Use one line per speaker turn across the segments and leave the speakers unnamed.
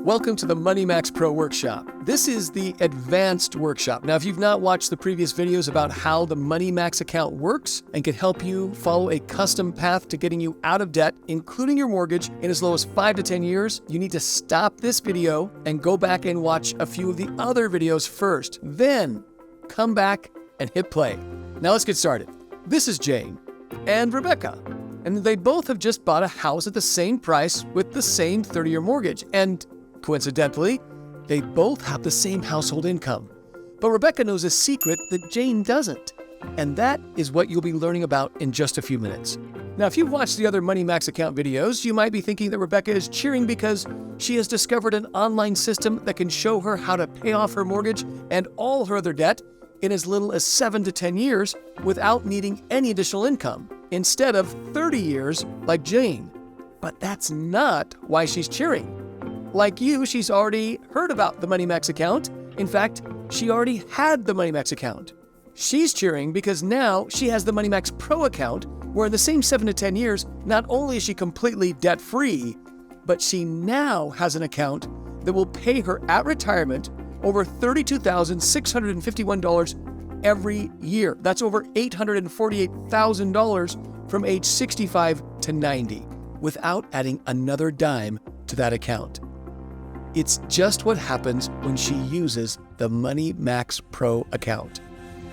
Welcome to the Money Max Pro Workshop. This is the advanced workshop. Now, if you've not watched the previous videos about how the Money Max account works and can help you follow a custom path to getting you out of debt, including your mortgage, in as low as 5 to 10 years, you need to stop this video and go back and watch a few of the other videos first. Then come back and hit play. Now let's get started. This is Jane and Rebecca, and they both have just bought a house at the same price with the same 30-year mortgage. And coincidentally, they both have the same household income. But Rebecca knows a secret that Jane doesn't, and that is what you'll be learning about in just a few minutes. Now, if you've watched the other Money Max account videos, you might be thinking that Rebecca is cheering because she has discovered an online system that can show her how to pay off her mortgage and all her other debt in as little as 7 to 10 years without needing any additional income, instead of 30 years like Jane. But that's not why she's cheering. Like you, she's already heard about the Money Max account. In fact, she already had the Money Max account. She's cheering because now she has the Money Max Pro account, where in the same 7 to 10 years, not only is she completely debt-free, but she now has an account that will pay her at retirement over $32,651 every year. That's over $848,000 from age 65 to 90, without adding another dime to that account. It's just what happens when she uses the Money Max Pro account.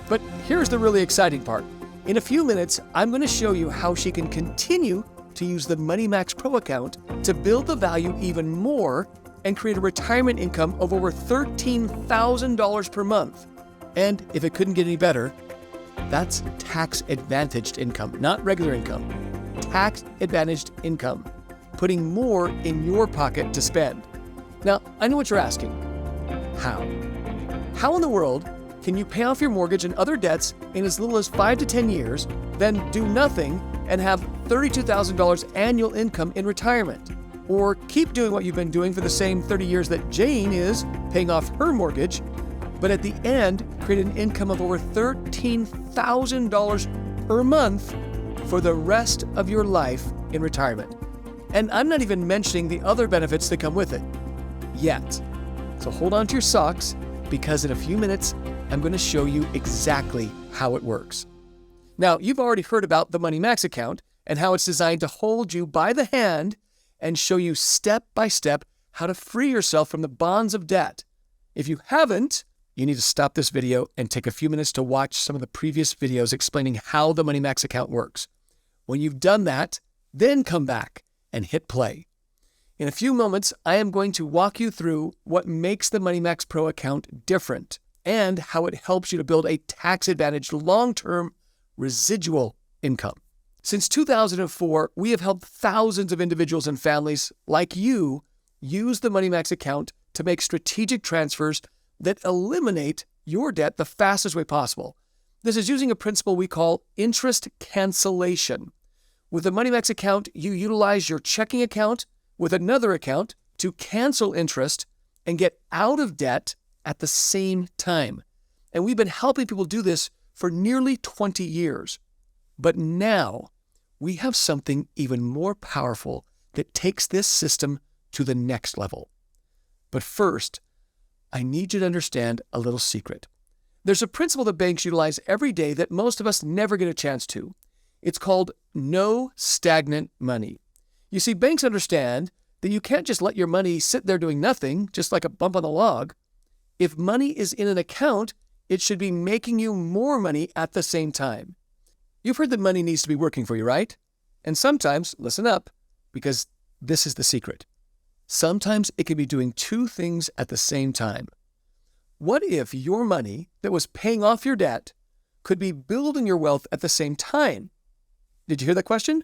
But here's the really exciting part. In a few minutes, I'm going to show you how she can continue to use the Money Max Pro account to build the value even more and create a retirement income of over $13,000 per month. And if it couldn't get any better, that's tax-advantaged income, not regular income. Tax-advantaged income, putting more in your pocket to spend. Now, I know what you're asking. How? How in the world can you pay off your mortgage and other debts in as little as 5 to 10 years, then do nothing and have $32,000 annual income in retirement? Or keep doing what you've been doing for the same 30 years that Jane is, paying off her mortgage, but at the end, create an income of over $13,000 per month for the rest of your life in retirement? And I'm not even mentioning the other benefits that come with it yet. So hold on to your socks, because in a few minutes, I'm going to show you exactly how it works. Now, you've already heard about the Money Max account and how it's designed to hold you by the hand and show you step by step how to free yourself from the bonds of debt. If you haven't, you need to stop this video and take a few minutes to watch some of the previous videos explaining how the Money Max account works. When you've done that, then come back and hit play. In a few moments, I am going to walk you through what makes the Money Max Pro account different and how it helps you to build a tax-advantaged long-term residual income. Since 2004, we have helped thousands of individuals and families like you use the Money Max account to make strategic transfers that eliminate your debt the fastest way possible. This is using a principle we call interest cancellation. With the Money Max account, you utilize your checking account with another account to cancel interest and get out of debt at the same time. And we've been helping people do this for nearly 20 years. But now we have something even more powerful that takes this system to the next level. But first, I need you to understand a little secret. There's a principle that banks utilize every day that most of us never get a chance to. It's called no stagnant money. You see, banks understand that you can't just let your money sit there doing nothing, just like a bump on the log. If money is in an account, it should be making you more money at the same time. You've heard that money needs to be working for you, right? And sometimes, listen up, because this is the secret. Sometimes it can be doing two things at the same time. What if your money that was paying off your debt could be building your wealth at the same time? Did you hear that question?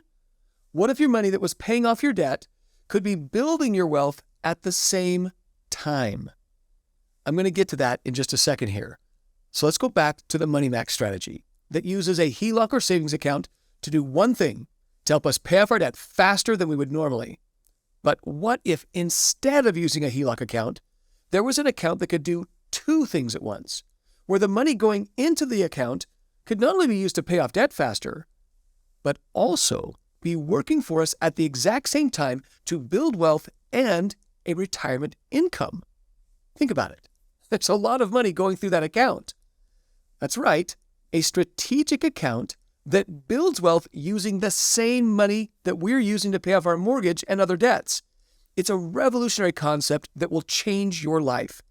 What if your money that was paying off your debt could be building your wealth at the same time? I'm going to get to that in just a second here. So let's go back to the Money Max strategy that uses a HELOC or savings account to do one thing, to help us pay off our debt faster than we would normally. But what if instead of using a HELOC account, there was an account that could do two things at once, where the money going into the account could not only be used to pay off debt faster, but also be working for us at the exact same time to build wealth and a retirement income. Think about it. There's a lot of money going through that account. That's right, a strategic account that builds wealth using the same money that we're using to pay off our mortgage and other debts. It's a revolutionary concept that will change your life.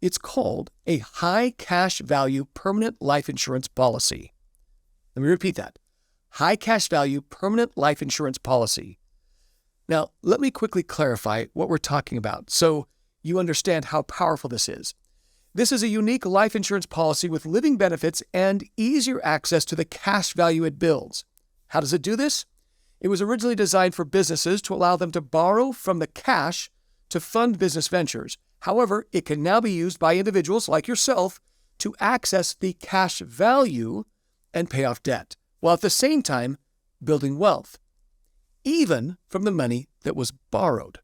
It's called a high cash value permanent life insurance policy. Let me repeat that. High cash value permanent life insurance policy. Now, let me quickly clarify what we're talking about so you understand how powerful this is. This is a unique life insurance policy with living benefits and easier access to the cash value it builds. How does it do this? It was originally designed for businesses to allow them to borrow from the cash to fund business ventures. However, it can now be used by individuals like yourself to access the cash value and pay off debt, while at the same time building wealth, even from the money that was borrowed.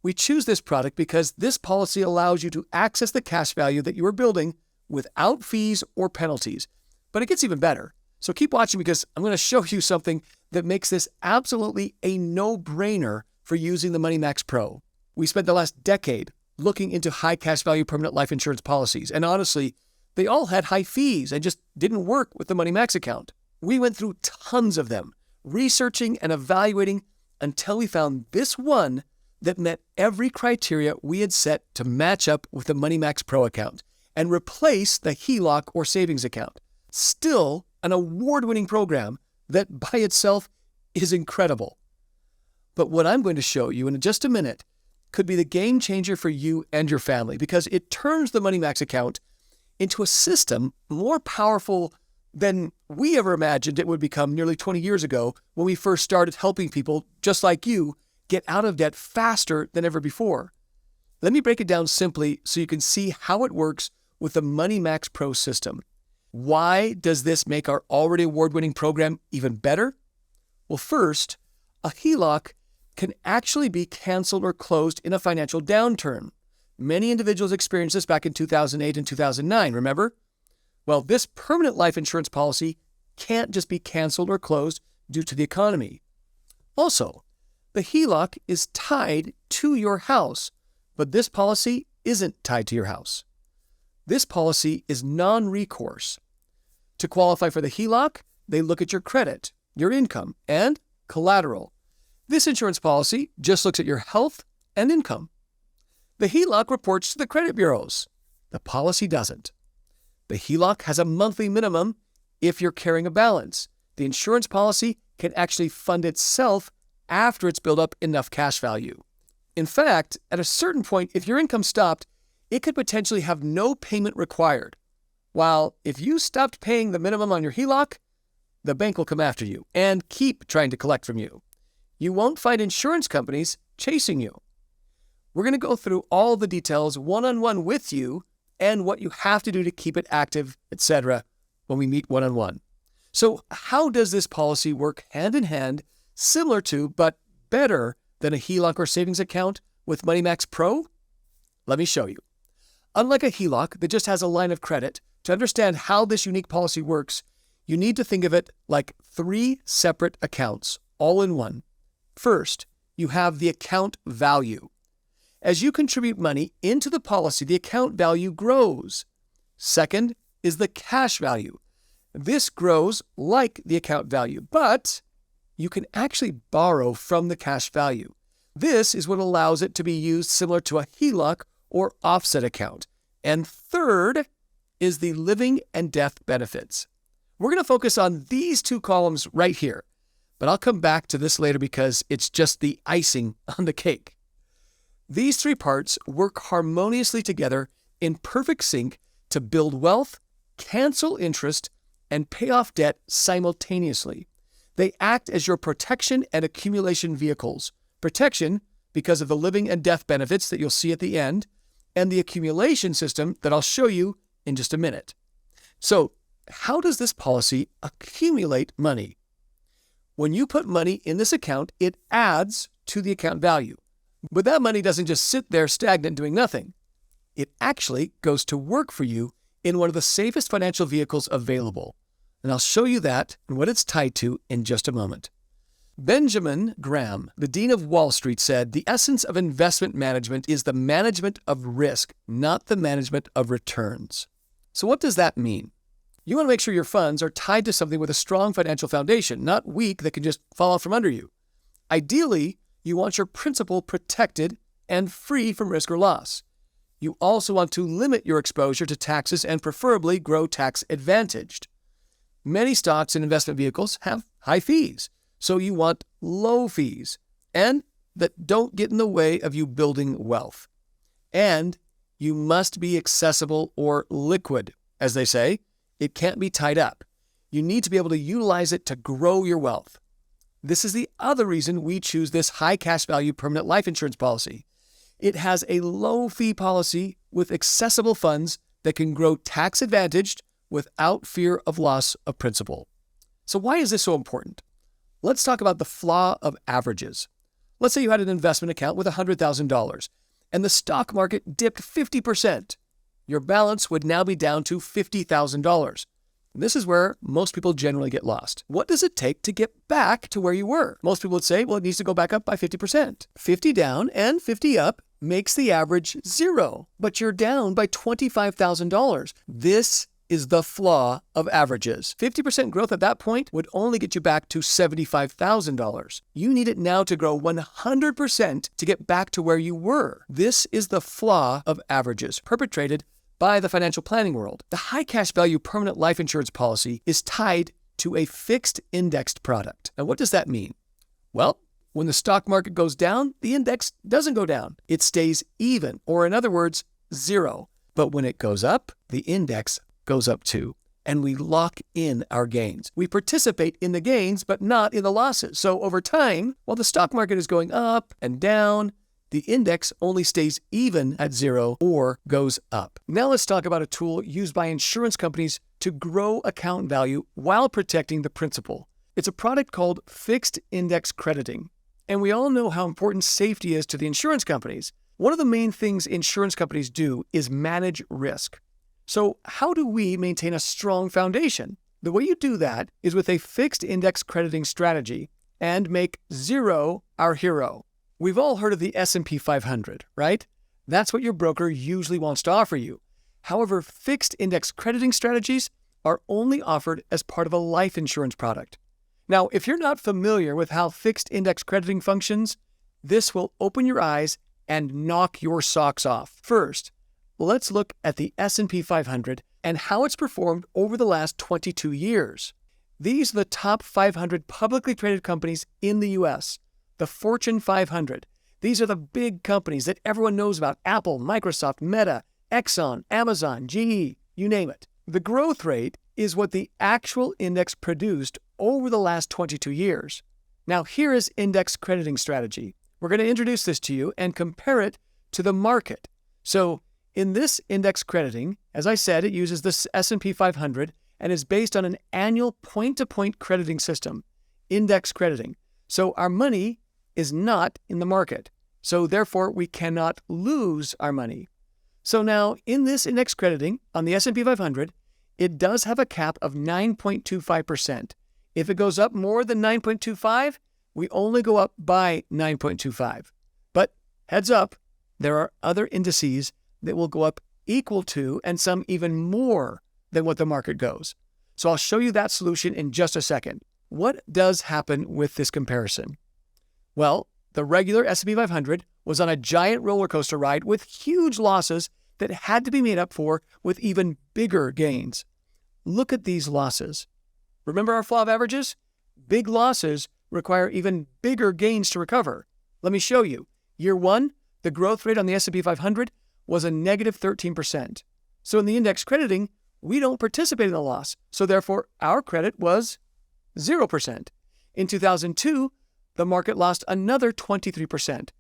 We choose this product because this policy allows you to access the cash value that you are building without fees or penalties. But it gets even better. So keep watching because I'm going to show you something that makes this absolutely a no-brainer for using the MoneyMax Pro. We spent the last decade looking into high cash value permanent life insurance policies. And honestly, they all had high fees and just didn't work with the MoneyMax account. We went through tons of them, researching and evaluating until we found this one that met every criteria we had set to match up with the MoneyMax Pro account and replace the HELOC or savings account. Still an award-winning program that by itself is incredible. But what I'm going to show you in just a minute could be the game changer for you and your family because it turns the MoneyMax account into a system more powerful than we ever imagined it would become nearly 20 years ago when we first started helping people just like you get out of debt faster than ever before. Let me break it down simply so you can see how it works with the MoneyMax Pro system. Why does this make our already award-winning program even better? Well, first, a HELOC can actually be canceled or closed in a financial downturn. Many individuals experienced this back in 2008 and 2009, remember? Well, this permanent life insurance policy can't just be canceled or closed due to the economy. Also, the HELOC is tied to your house, but this policy isn't tied to your house. This policy is non-recourse. To qualify for the HELOC, they look at your credit, your income, and collateral. This insurance policy just looks at your health and income. The HELOC reports to the credit bureaus. The policy doesn't. The HELOC has a monthly minimum if you're carrying a balance. The insurance policy can actually fund itself after it's built up enough cash value. In fact, at a certain point, if your income stopped, it could potentially have no payment required. While if you stopped paying the minimum on your HELOC, the bank will come after you and keep trying to collect from you. You won't find insurance companies chasing you. We're going to go through all the details one-on-one with you and what you have to do to keep it active, etc. when we meet one-on-one. So how does this policy work hand in hand, similar to, but better than a HELOC or savings account with MoneyMax Pro? Let me show you. Unlike a HELOC that just has a line of credit, to understand how this unique policy works, you need to think of it like 3 separate accounts, all in one. First, you have the account value. As you contribute money into the policy, the account value grows. Second is the cash value. This grows like the account value, but you can actually borrow from the cash value. This is what allows it to be used similar to a HELOC or offset account. And third is the living and death benefits. We're going to focus on these 2 columns right here, but I'll come back to this later because it's just the icing on the cake. These 3 parts work harmoniously together in perfect sync to build wealth, cancel interest, and pay off debt simultaneously. They act as your protection and accumulation vehicles. Protection because of the living and death benefits that you'll see at the end, and the accumulation system that I'll show you in just a minute. So, how does this policy accumulate money? When you put money in this account, it adds to the account value. But that money doesn't just sit there stagnant doing nothing. It actually goes to work for you in one of the safest financial vehicles available. And I'll show you that and what it's tied to in just a moment. Benjamin Graham, the dean of Wall Street, said, "The essence of investment management is the management of risk, not the management of returns." So what does that mean? You want to make sure your funds are tied to something with a strong financial foundation, not weak that can just fall out from under you. Ideally, you want your principal protected and free from risk or loss. You also want to limit your exposure to taxes and preferably grow tax advantaged. Many stocks and investment vehicles have high fees, so you want low fees and that don't get in the way of you building wealth. And you must be accessible or liquid, as they say. It can't be tied up. You need to be able to utilize it to grow your wealth. This is the other reason we choose this high cash value permanent life insurance policy. It has a low fee policy with accessible funds that can grow tax advantaged without fear of loss of principal. So why is this so important? Let's talk about the flaw of averages. Let's say you had an investment account with $100,000 and the stock market dipped 50%. Your balance would now be down to $50,000. This is where most people generally get lost. What does it take to get back to where you were? Most people would say, well, it needs to go back up by 50%. 50 down and 50 up makes the average 0, but you're down by $25,000. This is the flaw of averages. 50% growth at that point would only get you back to $75,000. You need it now to grow 100% to get back to where you were. This is the flaw of averages perpetrated by the financial planning world. The high cash value permanent life insurance policy is tied to a fixed indexed product. Now, what does that mean? Well, when the stock market goes down, the index doesn't go down. It stays even, or in other words, 0. But when it goes up, the index goes up too, and we lock in our gains. We participate in the gains, but not in the losses. So over time, while the stock market is going up and down, the index only stays even at 0 or goes up. Now let's talk about a tool used by insurance companies to grow account value while protecting the principal. It's a product called fixed index crediting. And we all know how important safety is to the insurance companies. One of the main things insurance companies do is manage risk. So how do we maintain a strong foundation? The way you do that is with a fixed index crediting strategy and make 0 our hero. We've all heard of the S&P 500, right? That's what your broker usually wants to offer you. However, fixed index crediting strategies are only offered as part of a life insurance product. Now, if you're not familiar with how fixed index crediting functions, this will open your eyes and knock your socks off. First, let's look at the S&P 500 and how it's performed over the last 22 years. These are the top 500 publicly traded companies in the U.S., the Fortune 500. These are the big companies that everyone knows about: Apple, Microsoft, Meta, Exxon, Amazon, GE, you name it. The growth rate is what the actual index produced over the last 22 years. Now, here is index crediting strategy. We're going to introduce this to you and compare it to the market. So, in this index crediting, as I said, it uses the S&P 500 and is based on an annual point-to-point crediting system, index crediting. So our money is not in the market. So therefore, we cannot lose our money. So now, in this index crediting on the S&P 500, it does have a cap of 9.25%. If it goes up more than 9.25, we only go up by 9.25. But heads up, there are other indices that will go up equal to and some even more than what the market goes. So I'll show you that solution in just a second. What does happen with this comparison? Well, the regular S&P 500 was on a giant roller coaster ride with huge losses that had to be made up for with even bigger gains. Look at these losses. Remember our flaw of averages? Big losses require even bigger gains to recover. Let me show you. Year 1, the growth rate on the S&P 500 was a negative 13%. So in the index crediting, we don't participate in the loss. So therefore, our credit was 0%. In 2002, the market lost another 23%.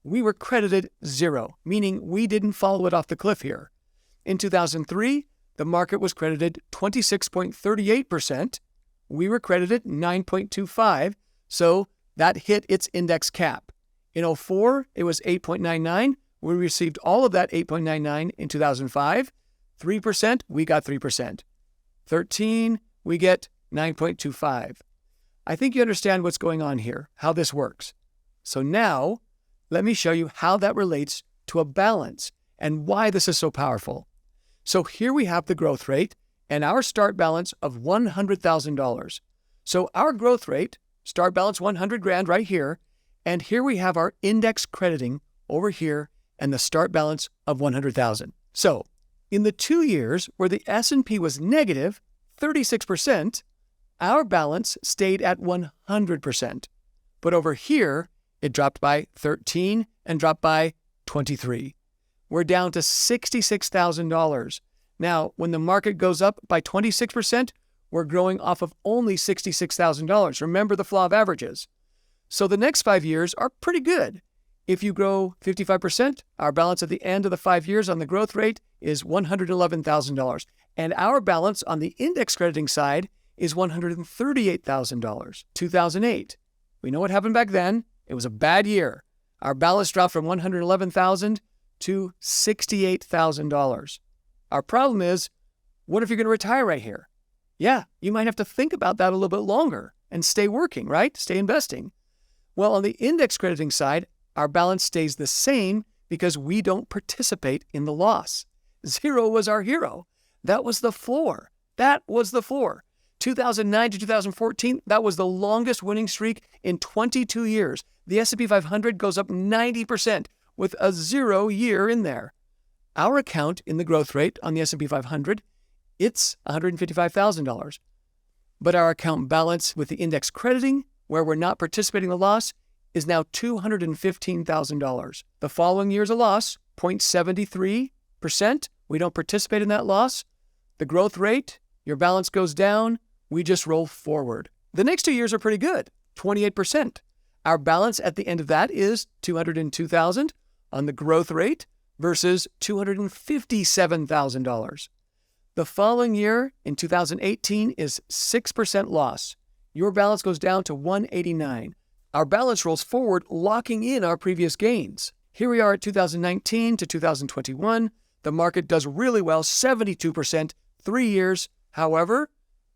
We were credited 0, meaning we didn't follow it off the cliff here. In 2003, the market was credited 26.38%. We were credited 9.25, so that hit its index cap. In 2004, it was 8.99. We received all of that 8.99 in 2005. 3%, we got 3%. 13, we get 9.25. I think you understand what's going on here, how this works. So now, let me show you how that relates to a balance and why this is so powerful. So here we have the growth rate and our start balance of $100,000. So our growth rate, start balance 100 grand right here, and here we have our index crediting over here and the start balance of 100,000. So in the 2 years where the S&P was negative 36%, our balance stayed at 100%. But over here, it dropped by 13 and dropped by 23. We're down to $66,000. Now, when the market goes up by 26%, we're growing off of only $66,000. Remember the law of averages. So the next 5 years are pretty good. If you grow 55%, our balance at the end of the 5 years on the growth rate is $111,000. And our balance on the index crediting side is $138,000. 2008. We know what happened back then. It was a bad year. Our balance dropped from $111,000 to $68,000. Our problem is, what if you're going to retire right here? Yeah, you might have to think about that a little bit longer and stay working, right? Stay investing. Well, on the index crediting side, our balance stays the same because we don't participate in the loss. Zero was our hero. That was the floor. That was the floor. 2009 to 2014, that was the longest winning streak in 22 years. The S&P 500 goes up 90% with a 0 year in there. Our account in the growth rate on the S&P 500, it's $155,000. But our account balance with the index crediting, where we're not participating in the loss, is now $215,000. The following year's a loss, 0.73%. We don't participate in that loss. The growth rate, your balance goes down. We just roll forward. The next 2 years are pretty good, 28%. Our balance at the end of that is $202,000 on the growth rate versus $257,000. The following year, in 2018, is 6% loss. Your balance goes down to $189,000. Our balance rolls forward, locking in our previous gains. Here we are at 2019 to 2021. The market does really well, 72%, 3 years. However,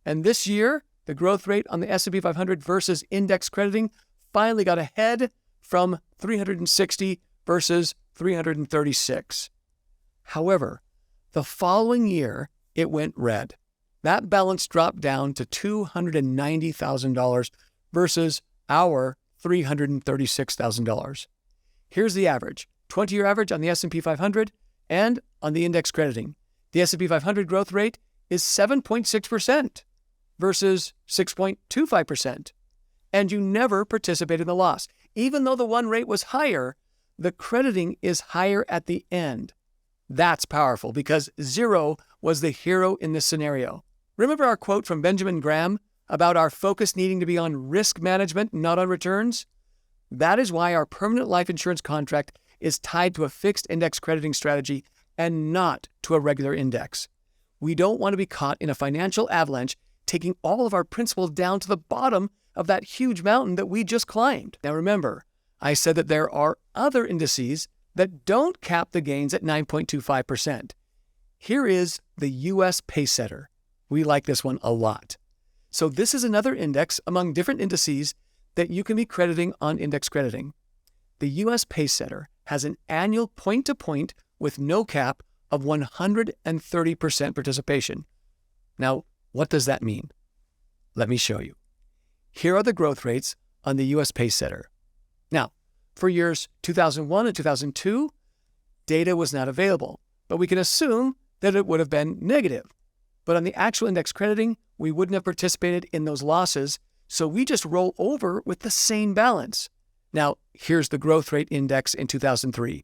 and this year, the growth rate on the S&P 500 versus index crediting finally got ahead from 360 versus 336. However, the following year, it went red. That balance dropped down to $290,000 versus our $336,000. Here's the average, 20-year average on the S&P 500 and on the index crediting. The S&P 500 growth rate is 7.6% versus 6.25%. And you never participate in the loss. Even though the one rate was higher, the crediting is higher at the end. That's powerful because zero was the hero in this scenario. Remember our quote from Benjamin Graham about our focus needing to be on risk management, not on returns? That is why our permanent life insurance contract is tied to a fixed index crediting strategy and not to a regular index. We don't want to be caught in a financial avalanche, taking all of our principal down to the bottom of that huge mountain that we just climbed. Now remember, I said that there are other indices that don't cap the gains at 9.25%. Here is the US Pacesetter. We like this one a lot. So this is another index among different indices that you can be crediting on index crediting. The US Pacesetter has an annual point-to-point with no cap of 130% participation. Now, what does that mean? Let me show you. Here are the growth rates on the US Pacesetter. Now, for years 2001 and 2002, data was not available, but we can assume that it would have been negative. But on the actual index crediting, we wouldn't have participated in those losses, so we just roll over with the same balance. Now, here's the growth rate index in 2003,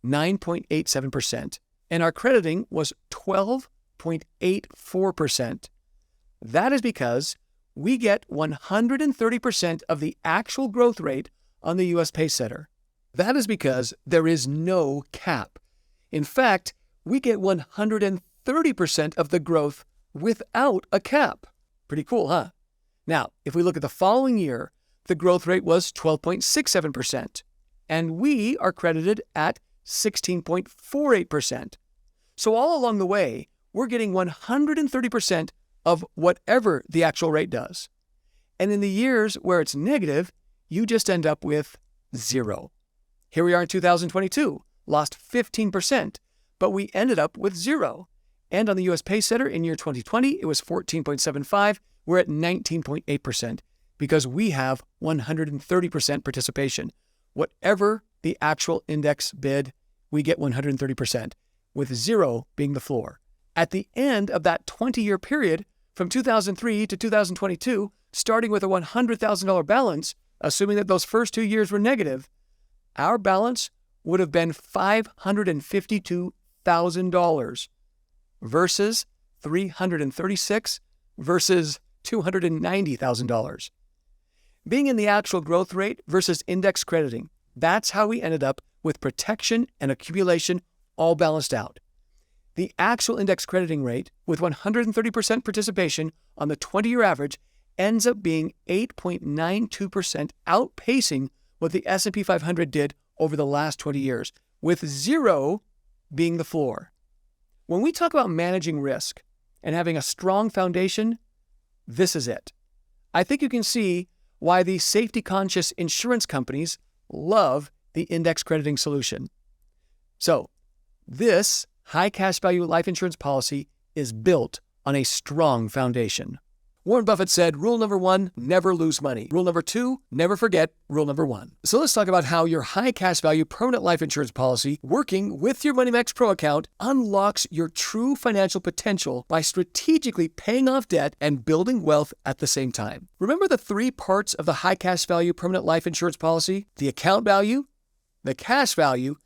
9.87%, and our crediting was 12.84%. That is because we get 130% of the actual growth rate on the US Pacesetter. That is because there is no cap. In fact, we get 130% of the growth without a cap. Pretty cool, huh? Now, if we look at the following year, the growth rate was 12.67%, and we are credited at 16.48%. So all along the way, we're getting 130% of whatever the actual rate does. And in the years where it's negative, you just end up with 0. Here we are in 2022, lost 15%, but we ended up with 0. And on the US Pay Center in year 2020, it was 14.75. We're at 19.8% because we have 130% participation. Whatever the actual index bid, we get 130%, with 0 being the floor. At the end of that 20-year period, from 2003 to 2022, starting with a $100,000 balance, assuming that those first 2 years were negative, our balance would have been $552,000 versus $336,000 versus $290,000. Being in the actual growth rate versus index crediting, that's how we ended up with protection and accumulation all balanced out. The actual index crediting rate with 130% participation on the 20-year average ends up being 8.92%, outpacing what the S&P 500 did over the last 20 years, with 0 being the floor. When we talk about managing risk and having a strong foundation, this is it. I think you can see why the safety-conscious insurance companies love the index crediting solution. So, this high cash value life insurance policy is built on a strong foundation. Warren Buffett said, rule number 1, never lose money. Rule number 2, never forget rule number 1. So let's talk about how your high cash value permanent life insurance policy working with your MoneyMax Pro account unlocks your true financial potential by strategically paying off debt and building wealth at the same time. Remember the 3 parts of the high cash value permanent life insurance policy? The account value, the cash value,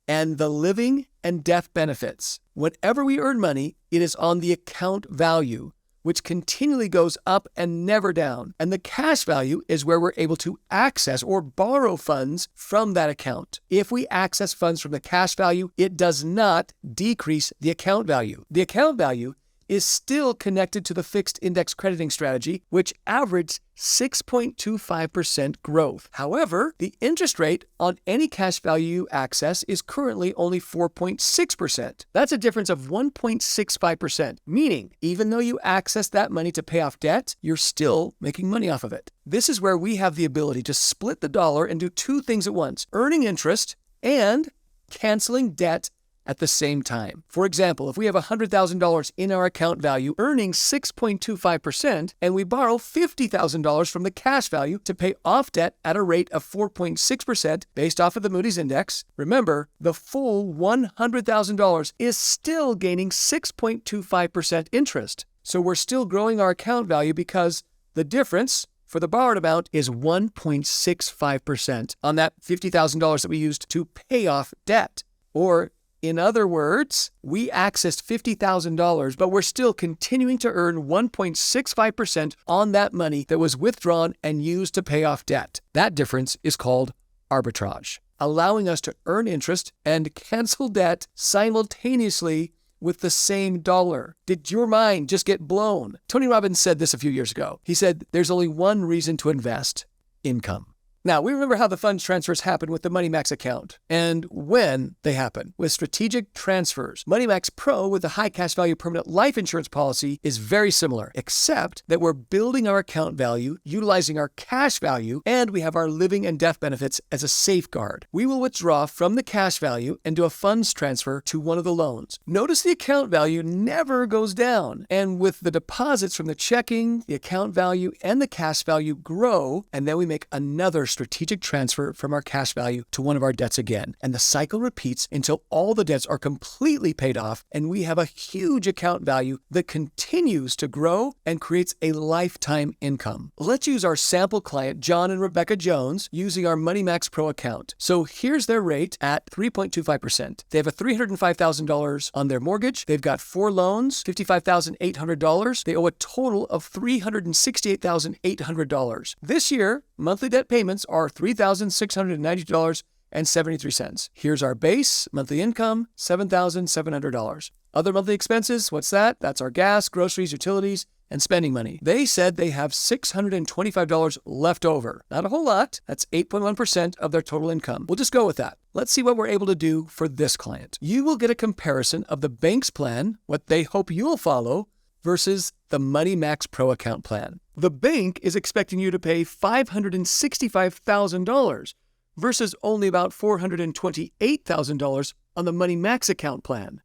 and the living and death benefits. Whenever we earn money, it is on the account value, which continually goes up and never down. And the cash value is where we're able to access or borrow funds from that account. If we access funds from the cash value, it does not decrease the account value. The account value is still connected to the fixed index crediting strategy, which averaged 6.25% growth. However, the interest rate on any cash value you access is currently only 4.6%. That's a difference of 1.65%, meaning even though you access that money to pay off debt, you're still making money off of it. This is where we have the ability to split the dollar and do 2 things at once: earning interest and canceling debt at the same time. For example, if we have $100,000 in our account value earning 6.25% and we borrow $50,000 from the cash value to pay off debt at a rate of 4.6% based off of the Moody's Index, remember, the full $100,000 is still gaining 6.25% interest. So we're still growing our account value because the difference for the borrowed amount is 1.65% on that $50,000 that we used to pay off debt. Or in other words, we accessed $50,000, but we're still continuing to earn 1.65% on that money that was withdrawn and used to pay off debt. That difference is called arbitrage, allowing us to earn interest and cancel debt simultaneously with the same dollar. Did your mind just get blown? Tony Robbins said this a few years ago. He said, there's only one reason to invest: income. Now, we remember how the funds transfers happen with the MoneyMax account and when they happen with strategic transfers. MoneyMax Pro with the high cash value permanent life insurance policy is very similar, except that we're building our account value, utilizing our cash value, and we have our living and death benefits as a safeguard. We will withdraw from the cash value and do a funds transfer to one of the loans. Notice the account value never goes down, and with the deposits from the checking, the account value, and the cash value grow, and then we make another strategic transfer from our cash value to one of our debts again. And the cycle repeats until all the debts are completely paid off and we have a huge account value that continues to grow and creates a lifetime income. Let's use our sample client, John and Rebecca Jones, using our MoneyMax Pro account. So here's their rate at 3.25%. They have a $305,000 on their mortgage. They've got 4 loans, $55,800. They owe a total of $368,800. This year, monthly debt payments are $3,690.73. Here's our base monthly income, $7,700. Other monthly expenses, what's that? That's our gas, groceries, utilities, and spending money. They said they have $625 left over. Not a whole lot. That's 8.1% of their total income. We'll just go with that. Let's see what we're able to do for this client. You will get a comparison of the bank's plan, what they hope you'll follow, versus the MoneyMax Pro account plan. The bank is expecting you to pay $565,000 versus only about $428,000 on the Money Max account plan.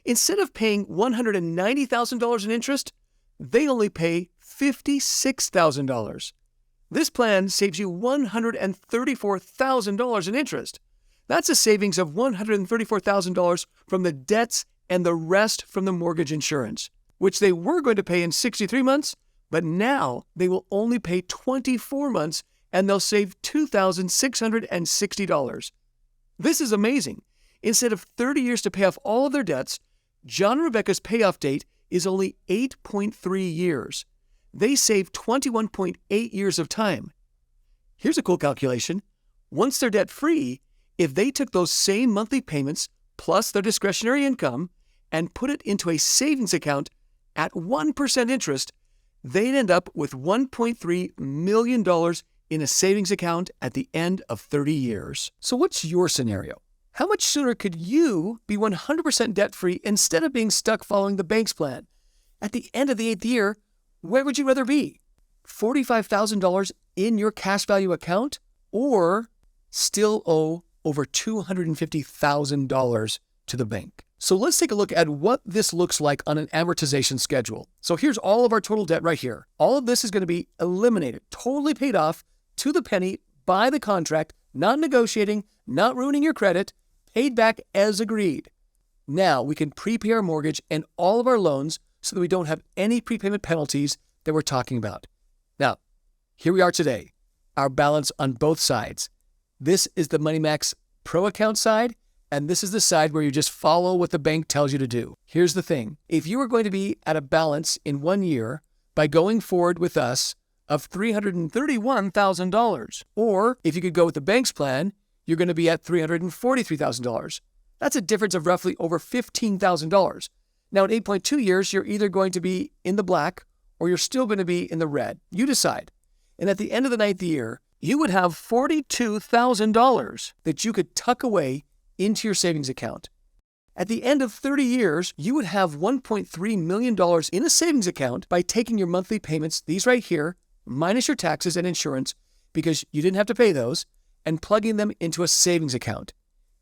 Instead of paying $190,000 in interest, they only pay $56,000. This plan saves you $134,000 in interest. That's a savings of $134,000 from the debts and the rest from the mortgage insurance, which they were going to pay in 63 months, but now they will only pay 24 months and they'll save $2,660. This is amazing. Instead of 30 years to pay off all of their debts, John and Rebecca's payoff date is only 8.3 years. They save 21.8 years of time. Here's a cool calculation. Once they're debt-free, if they took those same monthly payments plus their discretionary income and put it into a savings account at 1% interest, they'd end up with $1.3 million in a savings account at the end of 30 years. So what's your scenario? How much sooner could you be 100% debt-free instead of being stuck following the bank's plan? At the end of the 8th year, where would you rather be? $45,000 in your cash value account or still owe over $250,000 to the bank? So let's take a look at what this looks like on an amortization schedule. So here's all of our total debt right here. All of this is going to be eliminated, totally paid off to the penny by the contract, not negotiating, not ruining your credit, paid back as agreed. Now we can prepay our mortgage and all of our loans so that we don't have any prepayment penalties that we're talking about. Now, here we are today, our balance on both sides. This is the Money Max Pro account side, and this is the side where you just follow what the bank tells you to do. Here's the thing. If you are going to be at a balance in 1 year by going forward with us of $331,000, or if you could go with the bank's plan, you're going to be at $343,000. That's a difference of roughly over $15,000. Now, in 8.2 years, you're either going to be in the black or you're still going to be in the red. You decide. And at the end of the 9th year, you would have $42,000 that you could tuck away into your savings account. At the end of 30 years, you would have $1.3 million in a savings account by taking your monthly payments, these right here, minus your taxes and insurance, because you didn't have to pay those, and plugging them into a savings account.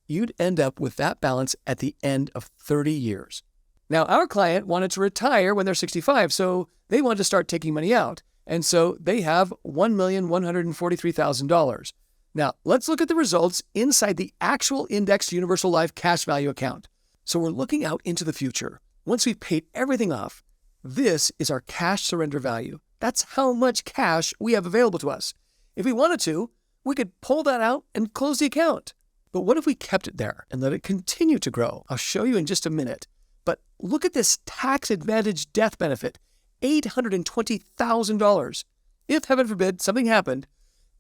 You'd end up with that balance at the end of 30 years. Now, our client wanted to retire when they're 65, so they wanted to start taking money out. And so they have $1,143,000. Now, let's look at the results inside the actual Indexed Universal Life Cash Value account. So we're looking out into the future. Once we've paid everything off, this is our cash surrender value. That's how much cash we have available to us. If we wanted to, we could pull that out and close the account. But what if we kept it there and let it continue to grow? I'll show you in just a minute. But look at this tax-advantaged death benefit, $820,000. If, heaven forbid, something happened,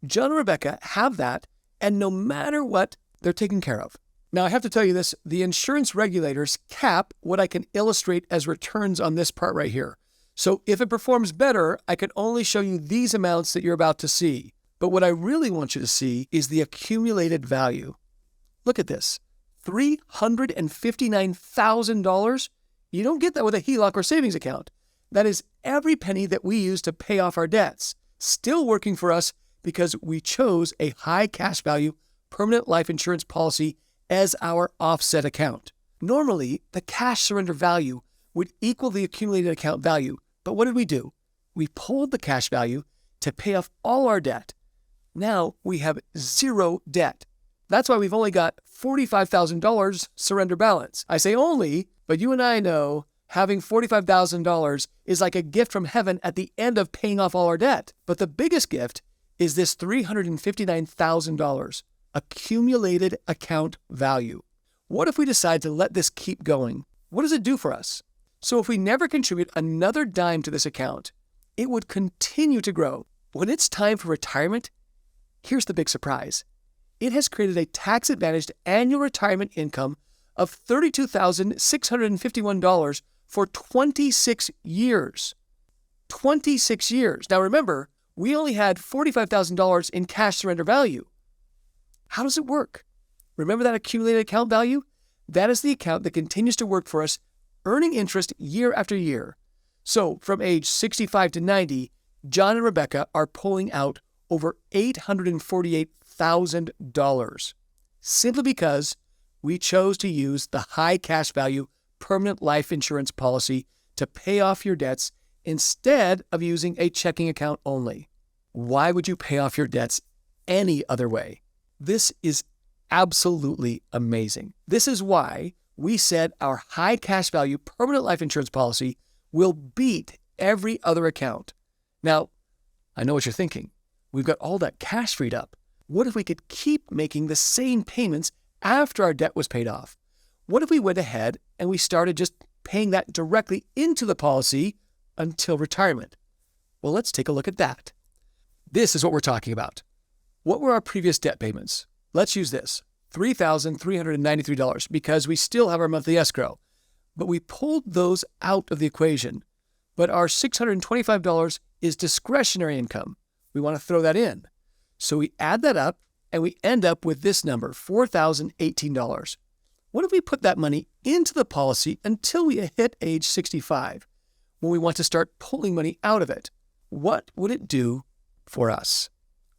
John and Rebecca have that, and no matter what, they're taken care of. Now, I have to tell you this, the insurance regulators cap what I can illustrate as returns on this part right here. So if it performs better, I can only show you these amounts that you're about to see. But what I really want you to see is the accumulated value. Look at this, $359,000. You don't get that with a HELOC or savings account. That is every penny that we use to pay off our debts, still working for us because we chose a high cash value permanent life insurance policy as our offset account. Normally, the cash surrender value would equal the accumulated account value, but what did we do? We pulled the cash value to pay off all our debt. Now we have zero debt. That's why we've only got $45,000 surrender balance. I say only, but you and I know having $45,000 is like a gift from heaven at the end of paying off all our debt. But the biggest gift is this $359,000 accumulated account value. What if we decide to let this keep going? What does it do for us? So if we never contribute another dime to this account, it would continue to grow. When it's time for retirement, here's the big surprise. It has created a tax-advantaged annual retirement income of $32,651 for 26 years. 26 years. Now remember, we only had $45,000 in cash surrender value. How does it work? Remember that accumulated account value? That is the account that continues to work for us, earning interest year after year. So from age 65 to 90, John and Rebecca are pulling out over $848,000 simply because we chose to use the high cash value permanent life insurance policy to pay off your debts instead of using a checking account only. Why would you pay off your debts any other way? This is absolutely amazing. This is why we said our high cash value permanent life insurance policy will beat every other account. Now, I know what you're thinking. We've got all that cash freed up. What if we could keep making the same payments after our debt was paid off? What if we went ahead and we started just paying that directly into the policy until retirement? Well, let's take a look at that. This is what we're talking about. What were our previous debt payments? Let's use this, $3,393, because we still have our monthly escrow. But we pulled those out of the equation. But our $625 is discretionary income. We want to throw that in. So we add that up and we end up with this number, $4,018. What if we put that money into the policy until we hit age 65, when we want to start pulling money out of it? What would it do for us?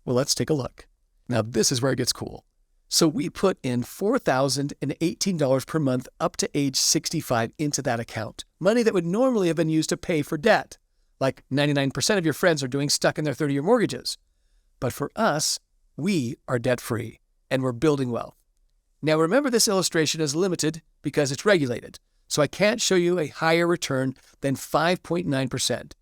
Well, let's take a look. Now, this is where it gets cool. So we put in $4,018 per month up to age 65 into that account, money that would normally have been used to pay for debt, like 99% of your friends are doing stuck in their 30-year mortgages. But for us, we are debt-free and we're building wealth. Now, remember, this illustration is limited because it's regulated, so I can't show you a higher return than 5.9%.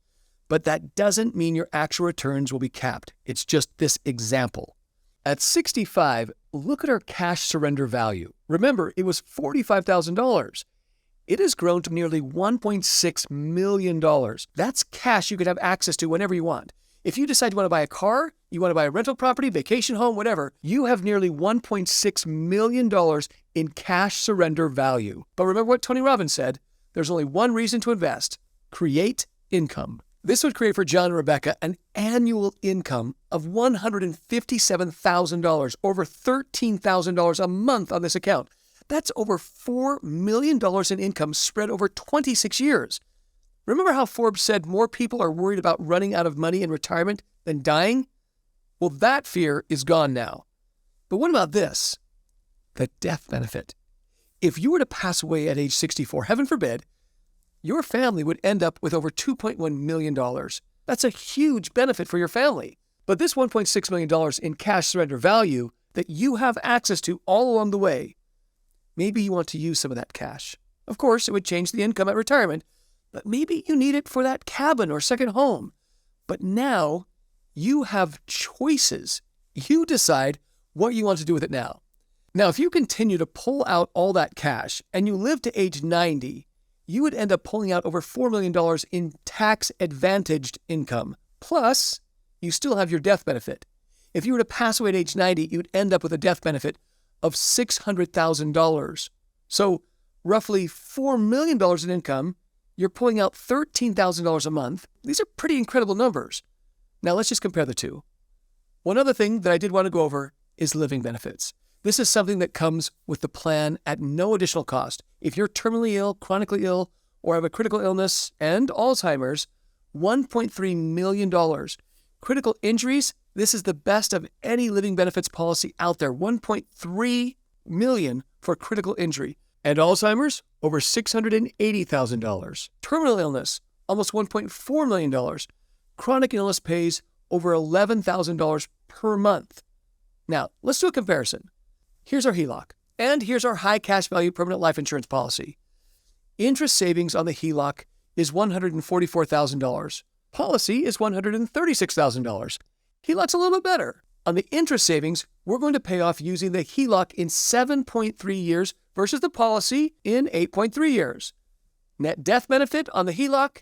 But that doesn't mean your actual returns will be capped. It's just this example. At 65, look at our cash surrender value. Remember, it was $45,000. It has grown to nearly $1.6 million. That's cash you can have access to whenever you want. If you decide you want to buy a car, you want to buy a rental property, vacation home, whatever, you have nearly $1.6 million in cash surrender value. But remember what Tony Robbins said, there's only one reason to invest: create income. This would create for John and Rebecca an annual income of $157,000, over $13,000 a month on this account. That's over $4 million in income spread over 26 years. Remember how Forbes said more people are worried about running out of money in retirement than dying? Well, that fear is gone now. But what about this? The death benefit. If you were to pass away at age 64, heaven forbid, your family would end up with over $2.1 million. That's a huge benefit for your family. But this $1.6 million in cash surrender value that you have access to all along the way, maybe you want to use some of that cash. Of course, it would change the income at retirement, but maybe you need it for that cabin or second home. But now you have choices. You decide what you want to do with it now. Now, if you continue to pull out all that cash and you live to age 90, you would end up pulling out over $4 million in tax-advantaged income. Plus, you still have your death benefit. If you were to pass away at age 90, you'd end up with a death benefit of $600,000. So roughly $4 million in income, you're pulling out $13,000 a month. These are pretty incredible numbers. Now let's just compare the two. One other thing that I did want to go over is living benefits. This is something that comes with the plan at no additional cost. If you're terminally ill, chronically ill, or have a critical illness and Alzheimer's, $1.3 million. Critical injuries, this is the best of any living benefits policy out there. $1.3 million for critical injury. And Alzheimer's, over $680,000. Terminal illness, almost $1.4 million. Chronic illness pays over $11,000 per month. Now, let's do a comparison. Here's our HELOC, and here's our high cash value permanent life insurance policy. Interest savings on the HELOC is $144,000. Policy is $136,000. HELOC's a little bit better. On the interest savings, we're going to pay off using the HELOC in 7.3 years versus the policy in 8.3 years. Net death benefit on the HELOC,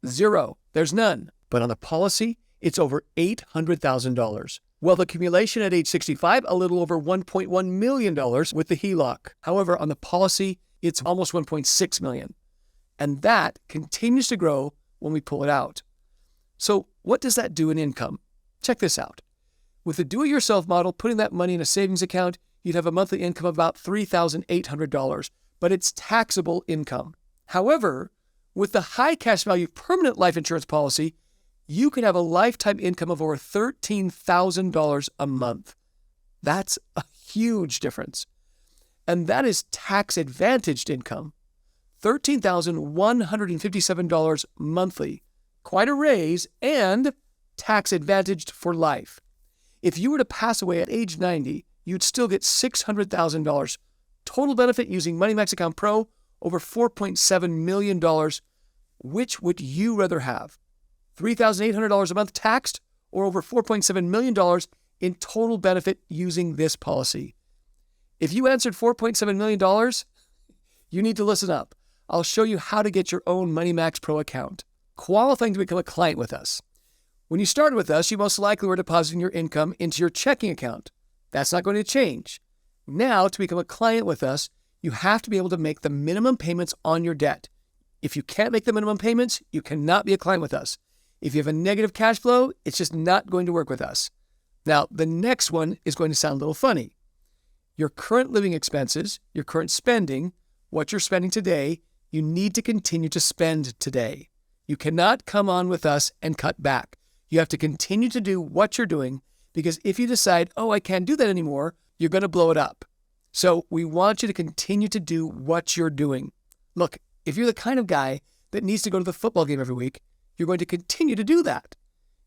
zero. There's none. But on the policy, it's over $800,000. Wealth accumulation at age 65, a little over $1.1 million with the HELOC. However, on the policy, it's almost $1.6 million. And that continues to grow when we pull it out. So what does that do in income? Check this out. With the do-it-yourself model, putting that money in a savings account, you'd have a monthly income of about $3,800, but it's taxable income. However, with the high cash value permanent life insurance policy, you could have a lifetime income of over $13,000 a month. That's a huge difference. And that is tax-advantaged income. $13,157 monthly. Quite a raise and tax-advantaged for life. If you were to pass away at age 90, you'd still get $600,000. Total benefit using Money Max Account Pro, over $4.7 million. Which would you rather have? $3,800 a month taxed or over $4.7 million in total benefit using this policy? If you answered $4.7 million, you need to listen up. I'll show you how to get your own Money Max Pro account. Qualifying to become a client with us. When you started with us, you most likely were depositing your income into your checking account. That's not going to change. Now, to become a client with us, you have to be able to make the minimum payments on your debt. If you can't make the minimum payments, you cannot be a client with us. If you have a negative cash flow, it's just not going to work with us. Now, the next one is going to sound a little funny. Your current living expenses, your current spending, what you're spending today, you need to continue to spend today. You cannot come on with us and cut back. You have to continue to do what you're doing, because if you decide, I can't do that anymore, you're going to blow it up. So we want you to continue to do what you're doing. Look, if you're the kind of guy that needs to go to the football game every week, you're going to continue to do that.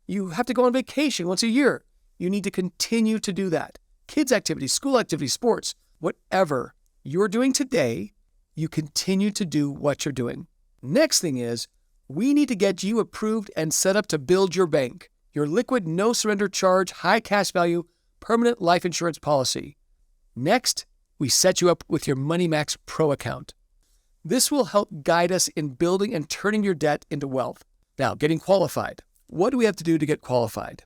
You have to go on vacation once a year. You need to continue to do that. Kids' activities, school activities, sports, whatever you're doing today, you continue to do what you're doing. Next thing is, we need to get you approved and set up to build your bank, your liquid, no surrender charge, high cash value, permanent life insurance policy. Next, we set you up with your Money Max Pro account. This will help guide us in building and turning your debt into wealth. Now, getting qualified. What do we have to do to get qualified?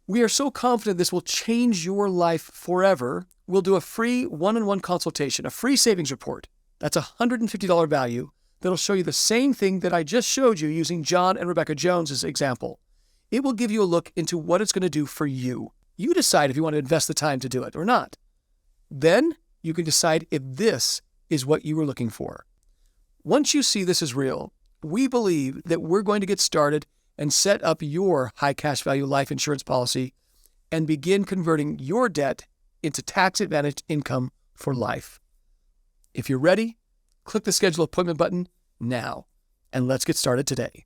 We are so confident this will change your life forever. We'll do a free one-on-one consultation, a free savings report. That's a $150 value that'll show you the same thing that I just showed you using John and Rebecca Jones's example. It will give you a look into what it's going to do for you. You decide if you want to invest the time to do it or not. Then you can decide if this is what you were looking for. Once you see this is real, we believe that we're going to get started and set up your high cash value life insurance policy and begin converting your debt into tax-advantaged income for life. If you're ready, click the schedule appointment button now, and let's get started today.